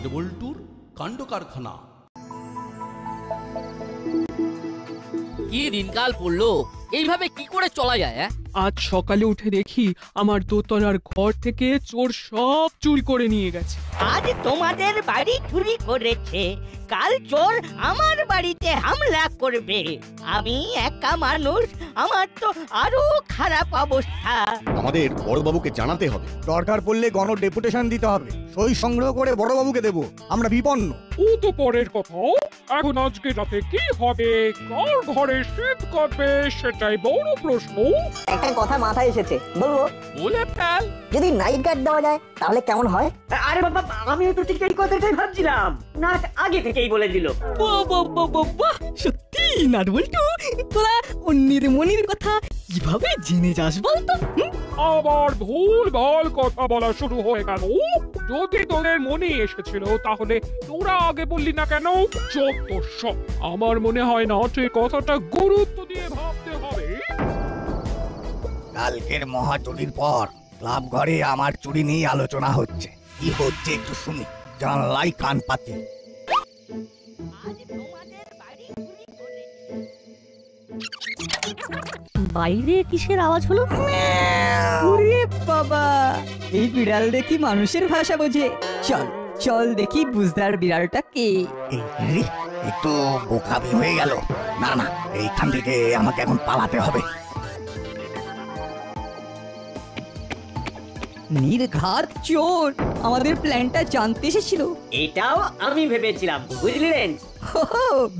নাটবল্টুর কাণ্ড কারখানা। কি দিনকাল পড়লো, এইভাবে কি করে চলা যায়? আজ সকালে উঠে দেখি আমার দোতলার ঘর থেকে চোর সব চুরি করে নিয়ে গেছে। আজ তোমাদের বাড়ি চুরি করেছে, কাল চোর আমার বাড়িতে হামলা করবে। আমি একা মানুষ, আমার তো আরো খারাপ অবস্থা। আমাদের বড়বাবুকে জানাতে হবে, দরকার পড়লে গণ ডেপুটেশন দিতে হবে। সই সংগ্রহ করে বড়বাবুকে দেব, আমরা বিপন্ন। ও তো পরের কথা, এখন আজকে রাতে কি হবে, কার ঘরে শীত কাটবে সেটাই বড় প্রশ্ন। একটা কথা মাথায় এসেছে, বলবো? বলে ফেল। যদি নাইট গার্ড দেওয়া যায় তাহলে কেমন হয়? আরে বাবা, আমি তো ঠিক এই কথাটাই ভাবছিলাম, না আগে থেকেই বলে দিল। সত্যি নাটবল্টু, তোরা অন্যের মনের কথা কিভাবে জেনে যাস বলতো? আবার ভুল ভাল কথা বলা শুরু হয়ে গেল। যদি তোদের মনে এসেছিল তাহলে তোরা আগে বললি না কেন? যত সব, আমার মনে হয় না তুই কথাটা গুরুত্ব দিয়ে ভাবতে হবে। কালকের মহাচুরির পর ক্লাব ঘরে আমার চুরি নিয়ে আলোচনা হচ্ছে। কি হচ্ছে একটু শুনি, জানলাই কান পাতি। বাইরে কিসের আওয়াজ হলো? ওরে বাবা, এই বিড়াল দেখি মানুষের ভাষা বোঝে। চল চল দেখি বুঝদার বিড়ালটা কে। একটু বোকামি হয়ে গেল। না না, এইখান থেকে আমাকে এখন পালাতে হবে। নির্ঘাত চোর আমাদের প্ল্যানটা জানতে এসেছিল। এটাও আমি ভেবেছিলাম, বুঝলেন?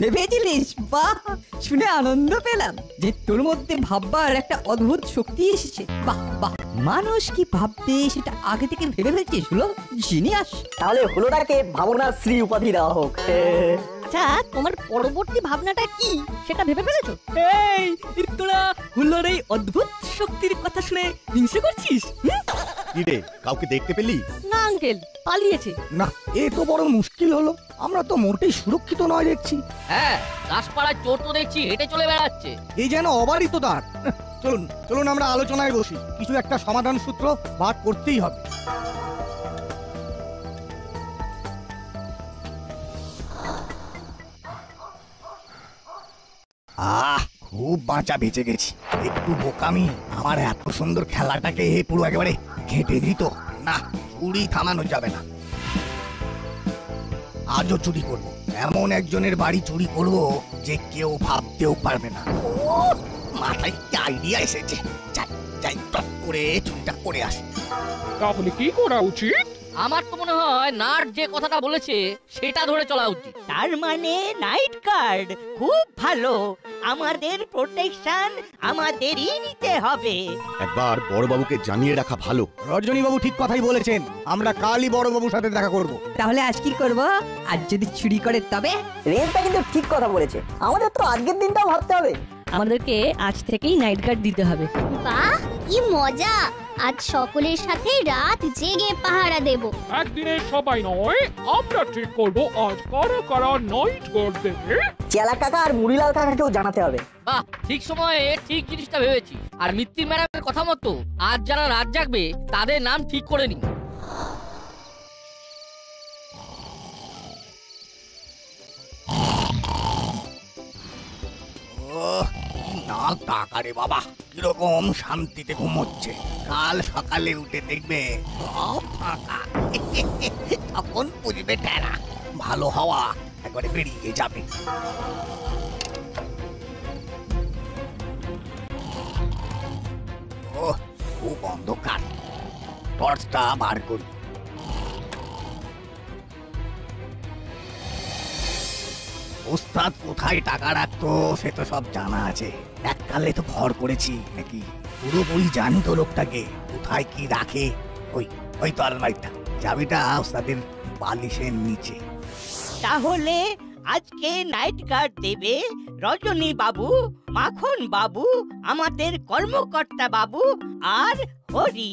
ভেবেছিলিস? বাহ, শুনে আনন্দ পেলাম যে তোর মধ্যে ভাববার একটা অদ্ভুত শক্তি এসেছে। বাহ বাহ, মানুষ কি ভাববে সেটা আগে থেকে ভেবে ফেলছিস। হলো জিনিয়াস। তাহলে হলোটাকে ভাবনার শ্রী উপাধি দেওয়া হোক। আচ্ছা, তোমার পরবর্তী ভাবনাটা কি সেটা ভেবে ফেলেছো? এই তোরা হুলোর এই অদ্ভুত শক্তির কথা শুনে হিংসে করছিস? কি রে, কাউকে দেখতে পেলি? না আঙ্কেল, পালিয়েছে। না, এ তো বড় মুশকিল হলো। আমরা তো মোটেই সুরক্ষিত নয় দেখছি। হ্যাঁ, দাসপাড়ার চোর তো দেখছি হেঁটে চলে বেড়াচ্ছে। এই যেন অবারিত তার। চলুন চলুন আমরা আলোচনায় বসি, কিছু একটা সমাধান সূত্র বার করতেই হবে। খুব বাঁচা বেঁচে গেছি। একটু বোকামি আমার এত সুন্দর খেলাটাকে পুরো একেবারে ঘেঁটে দিত। না, চুরি থামানো যাবে না। আজও চুরি করবো, এমন একজনের বাড়ি চুরি করবো যে কেউ ভাবতেও পারবে না। মাথায় কি আইডিয়া এসেছে, যাই যাই টপ করে চুরিটা করে আসি। তাহলে কি করা উচিত? আমার তো মনে হয় নাট যে কথাটা বলেছে সেটা ধরে চলা উচিত। তার মানে নাইট গার্ড খুব ভালো, আমাদের প্রোটেকশন আমাদেরই নিতে হবে। একবার বড়বাবুকে জানিয়ে রাখা ভালো। রজনী বাবু ঠিক কথাই বলেছেন, আমরা কালই বড়বাবুর সাথে দেখা করব। তাহলে আজ কি করব? আজ যদি চুরি করে তবে? রেঞ্জটা কিন্তু ঠিক কথা বলেছে, আমাদের তো আজকের দিনটাও ভাবতে হবে। আমাদেরকে আজ থেকেই নাইট গার্ড দিতে হবে। বাহ, কি মজা! আজ সকলের সাথে রাত জেগে পাহারা দেব। একদিনে সবাই নয়, আমরা ঠিক করব আজ কারা কারা নাইট গার্ড দেবে। চেলা কাকা আর মুড়িলাল কাকাকেও জানাতে হবে। বাহ, ঠিক সময়ে ঠিক জিনিসটা ভেবেছি। আর মিত্তি ম্যাডামের কথা মতো আজ যারা রাত জাগবে তাদের নাম ঠিক করে নি। নাক টাকা রে বাবা, কিরকম শান্তিতে ঘুমোচ্ছে। কাল সকালে উঠে দেখবে সব ফাঁকা। তখন বুঝবে টেরা, ভালো হাওয়া একবারে বেরিয়ে যাবে। ও খুব অন্ধকার, টর্চটা বার করি। ওস্তাদ কোথায় টাকা রাখতো সে তো সব জানা আছে। এককালে তো ভর করেছি নাকি, পুরোপুরি জানি তো লোকটাকে কোথায় কি রাখে। ওই ওই তো আলমারিটা, চাবিটা ওস্তাদের বালিশের নিচে। তাহলে আজকে নাইট গার্ড দেবে রজনী বাবু, মাখন বাবু, আমাদের কর্মকর্তা বাবু আর হরি।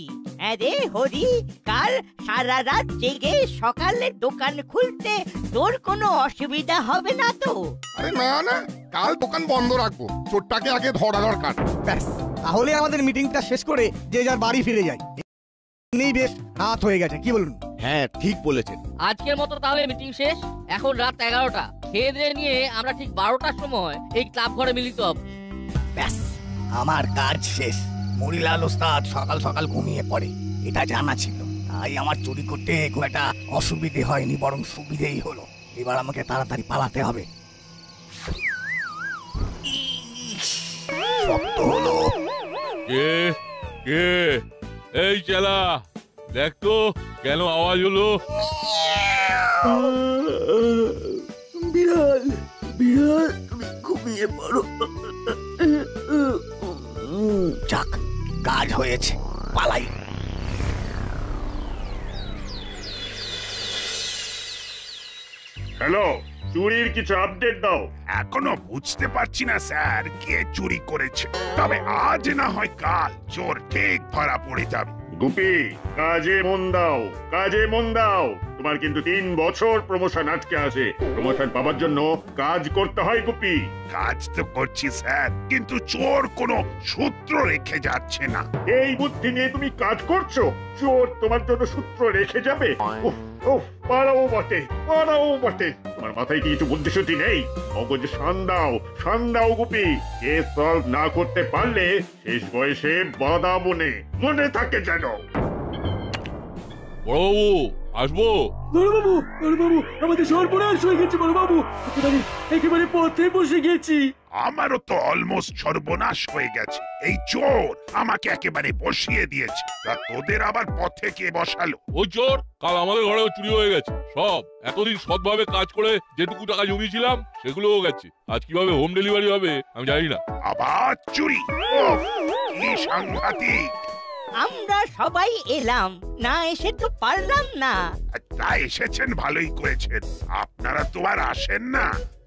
আরে হরি, কাল সারা রাত জেগে সকালে দোকান খুলতে তোর কোনো অসুবিধা হবে না তো? আরে না না, কাল দোকান বন্ধ রাখবো, চোরটাকে আগে ধরা দরকার। ব্যাস, তাহলে আমাদের মিটিংটা শেষ করে যে যার বাড়ি ফিরে যাই। নেই, বেশ রাত হয়ে গেছে, কি বলুন? হ্যাঁ ঠিক বলেছেন। আজকের মতো তাহলে মিটিং শেষ। এখন রাত 11টা। খেয়ে দিয়ে নিয়ে আমরা ঠিক 12টার সময় এই ক্লাব ঘরে মিলিত হব। ব্যাস আমার কাজ শেষ। মরিলাল ওস্তাদ সকাল সকাল ঘুমিয়ে পড়ে, এটা জানা ছিল। তাই আমার চুরি করতে খুব একটা অসুবিধে হয়নি, বরং সুবিধেই হলো। এবার আমাকে তাড়াতাড়ি পালাতে হবে। শক্ত হলো। কে কে? এই চেলা, দেখ তো কেন আওয়াজ হলো? বিড়াল বিড়াল, তুমি ঘুমিয়ে পড়ো। যাক, কাজ হয়েছে, পালাই। হ্যালো, চুরির কিছু আপডেট দাও। এখনো বুঝতে পারছি না স্যার কে চুরি করেছে, তবে আজ না হয় কাল চোর ঠিক ধরা পড়ে যাবে। গুপি, কাজে মন দাও, কাজে মন দাও। তোমার কিন্তু 3 বছর প্রমোশন আটকে আছে। প্রমোশন পাওয়ার জন্য কাজ করতে হয় গুপি। কাজ তো করছি স্যার, কিন্তু চোর কোনো সূত্র রেখে যাচ্ছে না। এই বুদ্ধি নিয়ে তুমি কাজ করছো? চোর তোমার জন্য সূত্র রেখে যাবে? উফ উফ, পারাও বটে, পারাও বটে। তোমার মাথায় কি কিছু বুদ্ধি শুদ্ধি নেই? মগজে শান দাও গুপি। কেস সলভ না করতে পারলে শেষ বয়সে বাধা মনে থাকে যেন। বড়বাবু, আসবো? বড়বাবু, বড়বাবু, আমাদের সর্বনাশ হয়ে গেছে বড়বাবু। একেবারে পথে বসে গেছি। আমারও তো অলমোস্ট সর্বনাশ হয়ে গেছে। এই চোর আমাকে একেবারে বসিয়ে দিয়েছে। তা তোদের আবার পথে কে বসালো? ওই চোর কাল আমাদের ঘরেও চুরি হয়ে গেছে। সব এতদিন সৎভাবে কাজ করে যেটুকু টাকা জমিয়েছিলাম সেগুলোও গেছে। আজ কিভাবে হোম ডেলিভারি হবে আমি জানি না। আবার চুরি? ওহ, কি সাংঘাতিক! আমরা সবাই এলাম, না এসে তো পারলাম না। তা এসেছেন, ভালোই করেছেন। আপনারা তো আর আসেন না।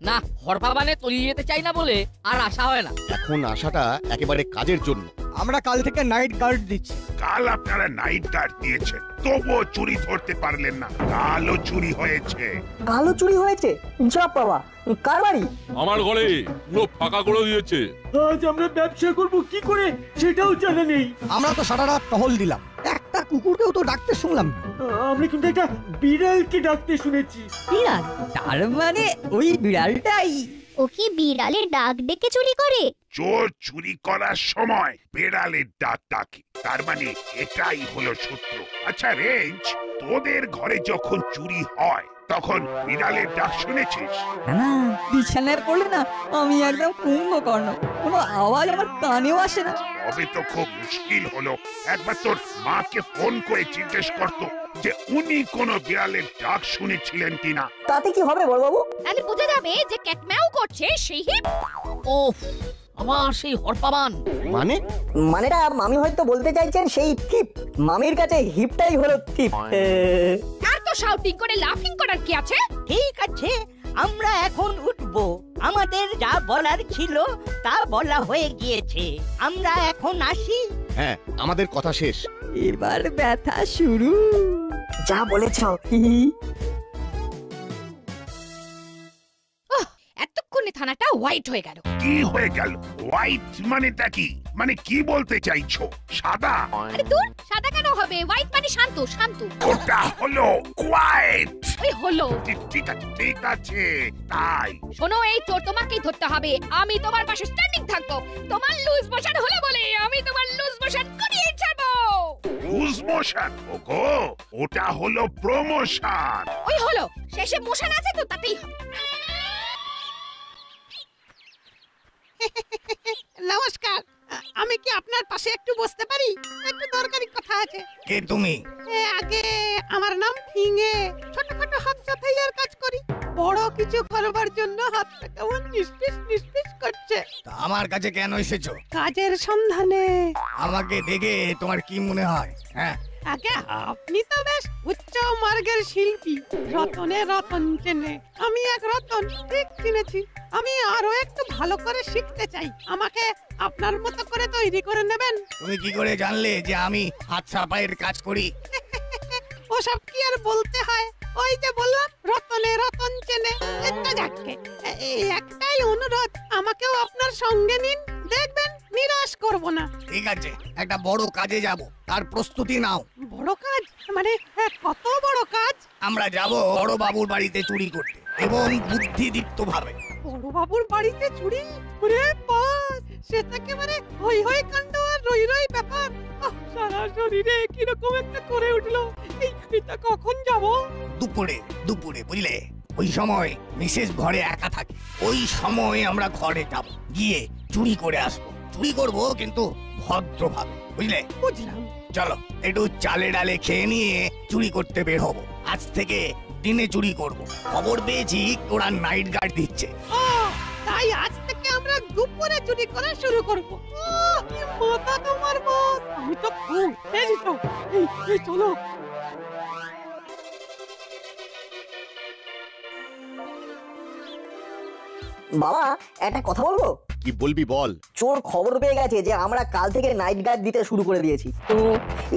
না, হরপাবানে তলিয়ে যেতে চাই না বলে আর আশা হয় না। এখন আসাটা একেবারে কাজের জন্য। আমরা কাল থেকে নাইট গার্ড দিচ্ছি। কাল আপনারা নাইট গার্ড দিয়েছেন, তবুও চুরি ধরতে পারলেন না। কালও চুরি হয়েছে। কালো চুরি হয়েছে? যা বাবা, কার বাড়ি? আমার ঘরে পুরো ফাঁকা করে দিয়েছে। আজ আমরা ব্যবসা করব কি করে সেটাও জানা নেই। আমরা তো সারা রাত টহল দিলাম, একটা কুকুরকেও তো ডাকতে শুনলাম। আমরা কিন্তু একটা বিড়ালকে ডাকতে শুনেছি। বিড়াল? তার মানে ওই বিড়ালটাই। ও কি বিড়ালের ডাক ডেকে চুরি করে? চোর চুরি করার সময় বেড়ালের ডাক ডাকে, তার মানে এটাই হলো সূত্র। আচ্ছা রেঞ্জ, তোদের ঘরে যখন চুরি হয় তখন বিড়ালের ডাক শুনেছিস? না, বিছানায় পড়লে না আমি একদম কুম্ভকর্ণ, কোনো আওয়াজ আমার কানেও আসে না। তবে তো খুব মুশকিল হলো। একবার তোর মাকে ফোন করে জিজ্ঞেস করতো যে উনি কোনো বিড়ালের ডাক শুনেছিলেন কিনা। তাতে কি হবে বড়বাবু? তাহলে বোঝা যাবে যে ক্যাটম্যাও করছে সেই হিপ। ওফ, আবার সেই হরপাবান। মানেটা মামি হয়তো বলতে চাইছেন সেই থিপ। মামির কাছে হিপটাই হলো থিপ। আর তো শাউটিং করে লাফিং করার কি আছে? ঠিক আছে, আমরা এখন উঠবো। আমাদের যা বলার ছিল তা বলা হয়ে গিয়েছে। আমরা এখন আসি। হ্যাঁ, আমাদের কথা শেষ। এবার ব্যথা শুরু। যা বলেছ। এতক্ষণে থানাটা হোয়াইট হয়ে গেল। কি হয়ে গেল? হোয়াইট মানেটা কি? মানে কি বলতে চাইছো? সাদা? আরে দূর, সাদা কেন হবে? হোয়াইট মানে শান্ত, শান্ত। ওটা হলো কোয়াইট। ওই হলো। ঠিক আছে, তাই শোনো, এই চোর তোমাকেই ধরতে হবে। আমি তোমার পাশে স্ট্যান্ডিং থাকবো। তোমার লুজ মোশন হলো বলে আমি তোমার লুজ মোশন করিয়ে ছাড়বো। Loose motion? ওগো, ওটা হলো প্রমোশন। ওই হলো, শেষে মোশন আছে তো তাতেই হবে। নমস্কার, আমি কি আপনার পাশে একটু বসতে পারি? একটু দরকারি কথা আছে। কে তুমি? আগে আমার নাম ফিঙে। ছোটখাটো হাত সাফাইয়ের কাজ করি। বড় কিছু করবার জন্য হাতটা কেমন নিষ্পিস করছে। আমার কাছে কেন এসেছো? কাজের সন্ধানে। আমাকে দেখে তোমার কি মনে হয়? হ্যাঁ, আগে আপনি তো বেশ উচ্চ মার্গের শিল্পী। রতনে রতন চেনে, আমি এক রতন ঠিক চিনেছি। আমি আরো একটু ভালো করে শিখতে চাই। আমাকে আপনার মতো করে তৈরি করে নেবেন। তুমি কি করে জানলে যে আমি হাত সাফাইয়ের কাজ করি? ওসব কি আর বলতে হয়? ওই যে বললাম, রতনে রতন চেনে। যাকে এই একটাই অনুরোধ, আমাকেও আপনার সঙ্গে নিন। দেখবেন নিরাশ করব না। ঠিক আছে, একটা বড় কাজে যাব, তার প্রস্তুতি নাও। বড় কাজ মানে কত বড় কাজ? আমরা যাব বড় বাবুর বাড়িতে চুরি করতে, এবং বুদ্ধিদীপ্ত ভাবে। বড় বাবুর বাড়িতে চুরি? ওরে বাস, সেটা একেবারে হই হই কাণ্ড আর রই রই ব্যাপার। সারা শরীরে কিরকম একটা করে উঠলো। এটা কখন যাব? দুপুরে, দুপুরে বুঝলে? ওই সময় মিসেস ঘরে একা থাকে, ওই সময় আমরা ঘরে যাব, গিয়ে চুরি করে আসবো। চুরি করব কিন্তু ভদ্রভাবে, বুঝলে? বুঝলাম। চলো একটু চালে ডালে খেয়ে নিয়ে চুরি করতে বের হবো। আজ থেকে দিনে চুরি করব। খবর পেয়েছি ওরা নাইট গার্ড দিচ্ছে। তাই আজ থেকে আমরা দুপুরে চুরি করা শুরু করব। কি মাথা তোমার বস! আমি তো খুব এই তো, এই চলো। বাবা, একটা কথা বলবো? কি বলবি বল। চোর খবর পেয়ে গেছে যে আমরা কাল থেকে নাইট গার্ড দিতে শুরু করে দিয়েছি। তো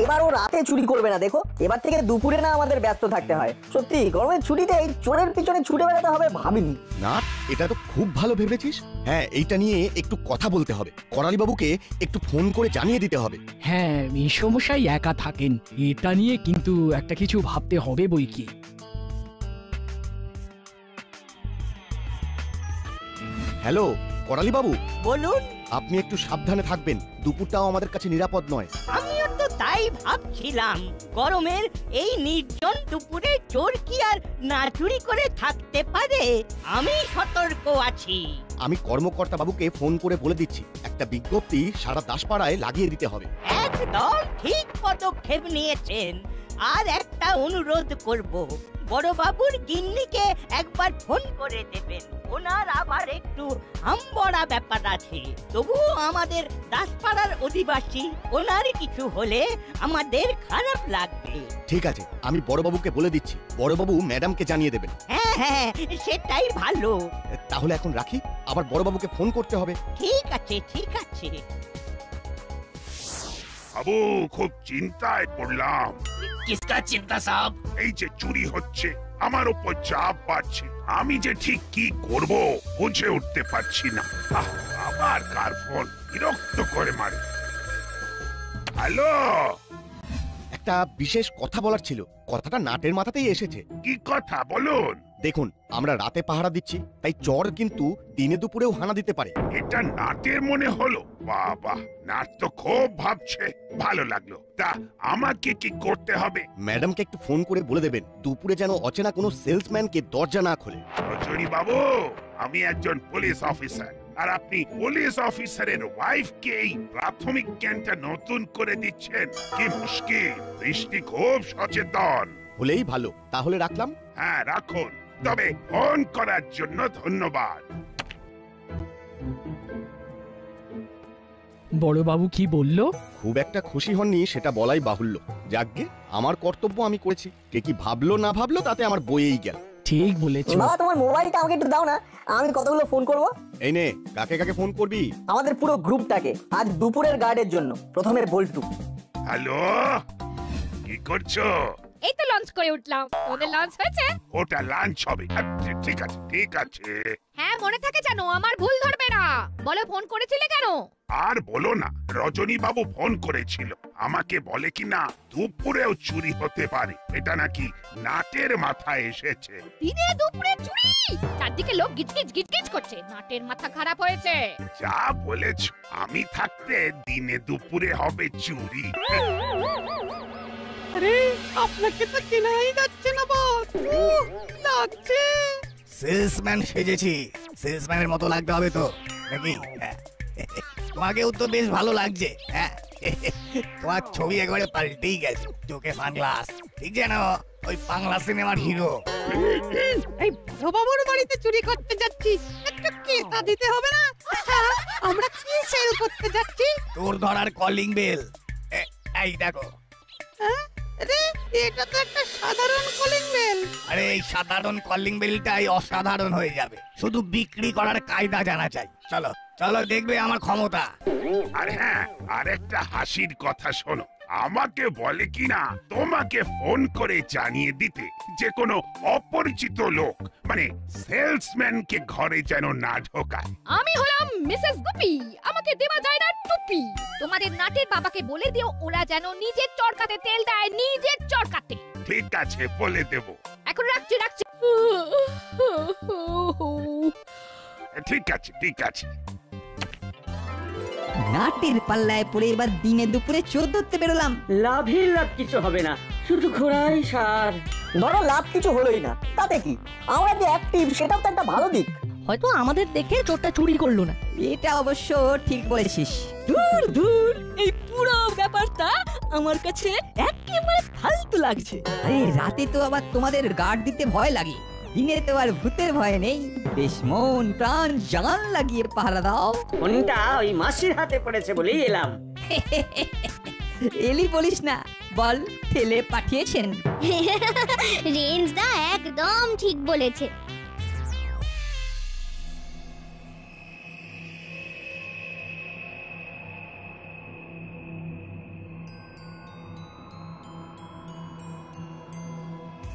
এবার ও রাতে চুরি করবে না, দেখো। এবার থেকে দুপুরে না আমাদের ব্যস্ত থাকতে হয়। সত্যি গরমের ছুটিতে এই চোরের পিছনে ছুটে বেড়াতে হবে ভাবিনি। না, এটা তো খুব ভালো ভেবেছিস। হ্যাঁ, এইটা নিয়ে একটু কথা বলতে হবে। করালি বাবুকে একটু ফোন করে জানিয়ে দিতে হবে। হ্যাঁ, এই সমস্যায় একা থাকেন, এটা নিয়ে কিন্তু একটা কিছু ভাবতে হবে বই কি। হ্যালো করালি বাবু, বলুন। আপনি একটু সাবধানে থাকবেন, দুপুরটাও আমাদের কাছে নিরাপদ নয়। আমিও তো তাই ভাবছিলাম, গরমের এই নির্জন দুপুরে চোর কি আর না চুরি করে থাকতে পারে? আমি সতর্ক আছি। আমি কর্মকর্তা বাবুকে ফোন করে বলে দিচ্ছি, একটা বিজ্ঞপ্তি সারা দাসপাড়ায় লাগিয়ে দিতে হবে। একদম ঠিক পদক্ষেপ নিয়েছেন। আর একটা অনুরোধ করব, বড়বাবুর গিন্নিকে একবার ফোন করে দেবেন। ওনার আবার একটু হামবড়া ব্যাপার আছে। তবুও আমাদের দাসপাড়ার অধিবাসী, ওনার কিছু হলে আমাদের খারাপ লাগবে। ঠিক আছে, আমি বড়বাবুকে বলে দিচ্ছি, বড়বাবু ম্যাডামকে জানিয়ে দেবেন। হ্যাঁ হ্যাঁ, সেটাই ভালো। তাহলে এখন রাখি, আবার বড়বাবুকে ফোন করতে হবে। ঠিক আছে, ঠিক আছে। বাবু, খুব চিন্তায় পড়লাম। কিসকা চিন্তা সাহেব? এই যে চুরি হচ্ছে, আমার উপর চাপ বাড়ছে। আমি যে ঠিক কি করব বুঝে উঠতে পারছি না। আবার কার ফোন বিরক্ত করে মারে। হ্যালো, একটা বিশেষ কথা বলার ছিল, কথাটা নাটের মাথাতেই এসেছে। কি কথা বলুন? দেখুন, আমরা রাতে পাহারা দিচ্ছি, তাই চোর কিন্তু দিনে দুপুরেও হানা দিতে পারে। এটা নাটের মনে হলো? বাবা, নাট তো খুব ভাবছে। ভালো লাগলো। তা আমাকে কি করতে হবে? ম্যাডামকে একটু ফোন করে বলে দেবেন, দুপুরে যেন অচেনা কোনো সেলসম্যানকে দরজা না খোলে। রজনী বাবু, আমি একজন পুলিশ অফিসার, আর আপনি পুলিশ অফিসারের ওয়াইফকে এই প্রাথমিক জ্ঞানটা নতুন করে দিচ্ছেন। কি মুশকিল। দৃষ্টি খুব সচেতন। হলেই ভালো, তাহলে রাখলাম। হ্যাঁ, রাখুন। তবে ফোন করার জন্য ধন্যবাদ। বড়বাবু কি বললো? খুব একটা খুশি হননি সেটা বলাই বাহুল্য। যাকগে, আমার কর্তব্য আমি করেছি। কে কি ভাবলো না ভাবলো তাতে আমার বইয়েই গেল। ঠিক বলেছো। বাবা, তোমার মোবাইলটা আমাকে একটু দাও না, আমি কতগুলো ফোন করব। এই নে, কাকে কাকে ফোন করবি? আমাদের পুরো গ্রুপটাকে, আজ দুপুরের গার্ডের জন্য। প্রথমে বল্টু। হ্যালো, কি করছো? এই তো লঞ্চ করে উঠলাম। ওদের লঞ্চ হয়েছে? ওটা লাঞ্চ হবে। ঠিক আছে, ঠিক আছে। হ্যাঁ, মনে থাকে জানো, আমার ভুল ধরবে না। বলো, ফোন করেছিলে কেন? আর বলো না, রজনী বাবু ফোন করেছিল। আমাকে বলে কি না দুপুরেও চুরি হতে পারে। এটা নাকি নাটের মাথায় এসেছে। দিনে দুপুরে চুরি? চারদিকে লোক গিজগিজ গিজগিজ করছে। নাটের মাথা খারাপ হয়েছে। যা বলেছ, আমি থাকতে দিনে দুপুরে হবে চুরি। আরে, আপনাকে তো চেনাই যাচ্ছে না বস। লাগছে সেলসম্যান সেজেছি। সেলসম্যানের মতো লাগতে হবে তো নাকি? তোমাকেও তো বেশ ভালো লাগছে। হ্যাঁ, তোমার ছবি একবারে পাল্টেই গেছে। চোখে সানগ্লাস, ঠিক যেন ওই বাংলা সিনেমার হিরো। এই বড়বাবুর বাড়িতে চুরি করতে যাচ্ছি, একটু কেতা দিতে হবে না? আমরা কি সেল করতে যাচ্ছি? তোর ধরার কলিং বেল। এই দেখো। আরে, এটা তো একটা সাধারণ কলিং বেল। আরে, এই সাধারণ কলিং বেলটাই অসাধারণ হয়ে যাবে। শুধু বিক্রি করার কায়দা জানা চাই। চলো চলো, দেখবে আমার ক্ষমতা। আর হ্যাঁ, আর একটা হাসির কথা শোনো। আমাকে বলে কিনা তোমাকে ফোন করে জানিয়ে দিতে যে কোনো অপরিচিত লোক মানে সেলসম্যানকে ঘরে যেন না ঢোকায়। আমি হলাম মিসেস গুপি, আমাকে দেওয়া যায় না টুপি। তোমাদের নাটের বাবাকে বলে দিও ওরা যেন নিজের চরকাতে তেল দেয়, নিজের চরকাতে। ঠিক আছে, বলে দেব। এখন রাখছি রাখছি। ঠিক আছে ঠিক আছে। নাটের পাল্লায় পড়ে এবার দিনে দুপুরে চোর ধরতে বেরোলাম। লাভের লাভ কিছু হবে না, শুধু ঘোড়াই সার। ধরো লাভ কিছু হলোই না, তাতে কি? আমরা যে অ্যাক্টিভ সেটাও তো একটা ভালো দিক। হয়তো আমাদের দেখে চোরটা চুরি করলো না। এটা অবশ্য ঠিক বলেছিস। দূর দূর, এই পুরো ব্যাপারটা আমার কাছে একেবারে ফালতু লাগছে। আরে রাতে তো আবার তোমাদের গার্ড দিতে ভয় লাগে, দিনে তো আর ভূতের ভয় নেই। বেশ মন প্রাণ জান লাগিয়ে পাহারা দাও। ফোনটা ওই মাসির হাতে পড়েছে বলেই এলাম। এলি বলিস না, বল ঠেলে পাঠিয়েছেন। রেঞ্জদা একদম ঠিক বলেছে।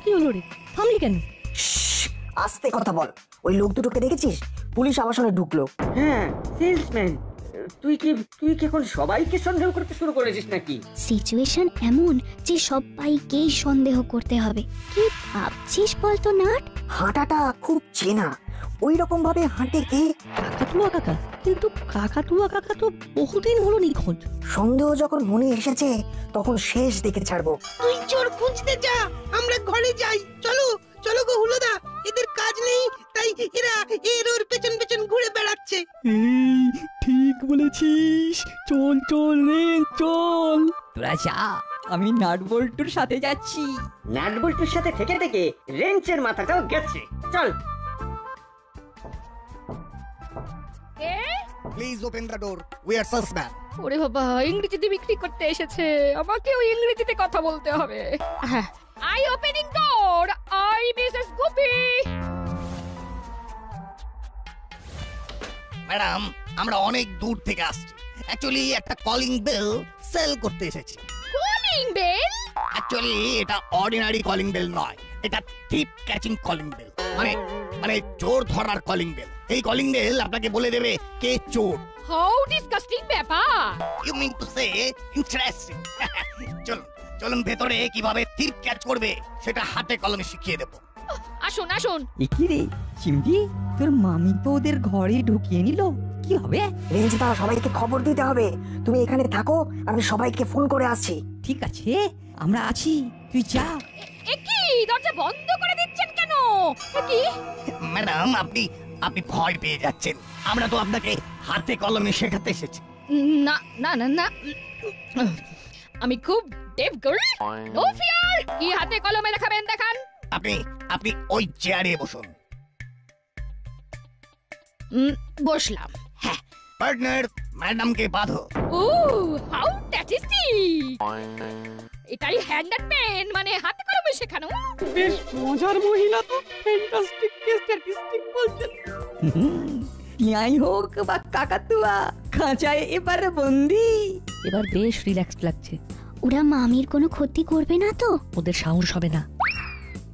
কি হলো রে, থামলি কেন? আস্তে কথা বল। ওই লোক দুটোকে দেখেছিস? পুলিশ আবাসনে ঢুকলো। হ্যাঁ, সেলসম্যান। তুই কি এখন সবাইকে সন্দেহ করতে শুরু করেছিস নাকি? সিচুয়েশন এমন যে সবাইকেই সন্দেহ করতে হবে। কি ভাবছিস বলতো নাট? হাঁটাটা খুব চেনা, ওই রকম ভাবে হাঁটে কে? কাকাতুয়া কাকা। কিন্তু কাকাতুয়া কাকা তো বহুদিন হলো নিখোঁজ। সন্দেহ যখন মনে এসেছে তখন শেষ দেখে ছাড়বো। তুই চোর খুঁজতে যা, আমরা ঘরে যাই। চলো চলো গো হুলোদা, এদের কাজ নেই তাই এরা ওর পেছন পেছন ঘুরে বেড়াচ্ছে। এই ঠিক বলেছিস, চল চল রে চল। তোরা যা, আমি নাট বল্টুর সাথে যাচ্ছি। নাট বল্টুর সাথে থেকে থেকে রেঞ্চের মাথাটাও গেছে। চল। Please open the door, we are Sussman. ওরে বাবা, ইংরেজিতে বিক্রি করতে এসেছে, আমাকে ওই ইংরেজিতে কথা বলতে হবে। I opening door, I Mrs Gupi. Madam, আমরা অনেক দূর থেকে আসছি। অ্যাকচুয়ালি একটা কলিং বেল সেল করতে এসেছি। Calling bell? অ্যাকচুয়ালি এটা অর্ডিনারি কলিং বেল নয়, এটা টিপ ক্যাচিং কলিং বেল। মানে চোর ধরার কলিং বেল। এই কলিং বেল আপনাকে বলে দেবে কে চোর। হাউ ডিসকাস্টিং ব্যাপার। You mean to say interesting. চলুন চলুন ভেতরে কিভাবে টিপ ক্যাচ করবে সেটা হাতে কলমে শিখিয়ে দেব। আসুন আসুন। কি রে চিমটি, তোর মামি তো ওদের ঘরে ঢুকিয়ে নিল, কি হবে? রেঞ্জদা, সবাইকে খবর দিতে হবে। তুমি এখানে থাকো, আমি সবাইকে ফোন করে আসছি। ঠিক আছে, আমরা আছি, তুই যা। কি দরজা বন্ধ করে দিচ্ছেন কেন? কি ম্যাডাম, আপনি ভয় পেয়ে যাচ্ছেন। আমরা তো আপনাকে হাতে কলমে শেখাতে এসেছি। না না না না, আমি খুব ডেভ গার্ল, নো ফিয়ার। কি হাতে কলমে দেখাবেন দেখান। আপনি ওই চেয়ারে বসুন। বসলাম। হ্যাঁ। পার্টনার, ম্যাডামকে বাঁধো। ও হাউ ট্যাটিস্টি। এটাই হ্যান্ড অ্যান্ড পেন, মানে হাতে কলমে শেখানো। বেশ মজার মহিলা তো, ফ্যান্টাস্টিক স্ট্যাটিস্টিক বলছেন। টিয়াই হোক বা কাকাতুয়া, খাঁচায় এবার বন্দি। এবার বেশ রিল্যাক্স লাগছে। ওরা মামির কোনো ক্ষতি করবে না তো? ওদের সাহস হবে না।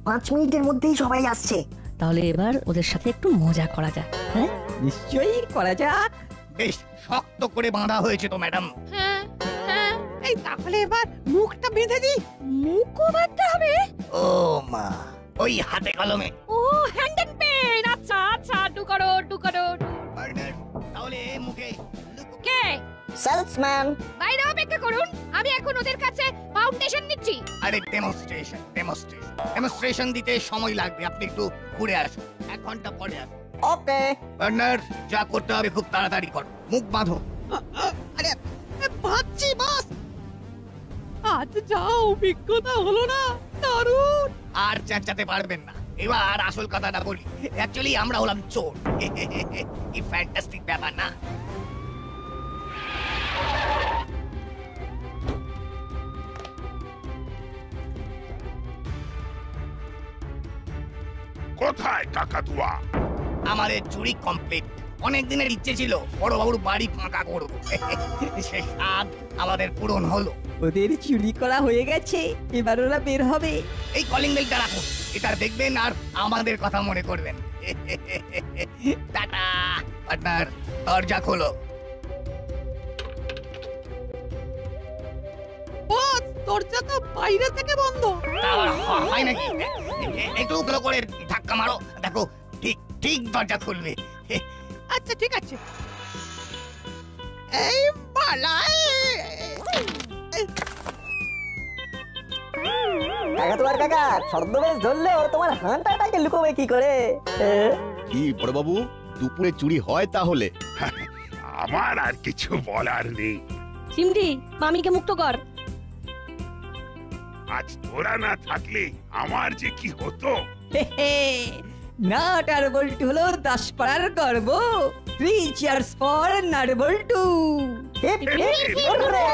5 মিনিটের মধ্যেই সবাই আসছে। তাহলে এবার ওদের সাথে একটু মজা করা যাক। হ্যাঁ, নিশ্চয়ই করা যাক। বেশ শক্ত করে বাঁধা হয়েছে তো ম্যাডাম। হ্যাঁ হ্যাঁ। এই তাহলে এবার মুখটা বেঁধে দিই। মুখও বাঁধতে হবে? ও মা, ওই হাতে কলমে। ও হ্যান্ড অ্যান্ড পেন। আচ্ছা আচ্ছা, ডু করো ডু করো। পার্টনার, তাহলে মুখে কে? সেলসম্যান। বাইরে অপেক্ষা করুন, আমি এখন ওদের কাছে ফাউন্ডেশন নিচ্ছি। আরে ডেমনস্ট্রেশন দিতে সময় লাগবে। আপনি একটু ঘুরে আসুন, 1 ঘন্টা পরে আসুন। ওকে পার্টনার, যা করতে হবে খুব তাড়াতাড়ি করো। মুখ বাঁধো। আরে বাঁধছি বস। আজ যা অভিজ্ঞতা হলো না, দারুণ। আর চেঁচাতে পারবেন না। এবার আসল কথাটা বলি। অ্যাকচুয়ালি আমরা হলাম চোর। কি ফ্যান্টাস্টিক ব্যাপার না? কোথায় কাকাতুয়া? আমাদের চুরি কমপ্লিট। অনেক দিনের ইচ্ছে ছিল বড় বাবুর বাড়ি ফাঁকা করবো। সে স্বাদ আমাদের পূরণ হলো। ওদের চুরি করা হয়ে গেছে, এবার ওরা বের হবে। এই কলিং বেলটা রাখুন, এটা দেখবেন আর আমাদের কথা মনে করবেন। টাটা পার্টনার, দরজা খোলো। বস, দরজা তো বাইরে থেকে বন্ধ। হয় নাকি? একটু উপরে করে ধাক্কা মারো, দেখো ঠিক ঠিক দরজা খুলবে। আচ্ছা ঠিক আছে। এই পালাই। কাকা তোমার কাকা ছদ্মবেশ ধরলেও তোমার হাঁটাটাকে লুকোবে কি করে? কি বড়বাবু, দুপুরে চুরি হয় তাহলে? আমার আর কিছু বলার নেই। চিমটি, মামিকে মুক্ত কর। আজ তোরা না থাকলে আমার যে কি হতো। নাট আর বল্টু হলো 10 পাড়ার গর্ব। 3 cheers for নাট বল্টু। Hip hip hurray.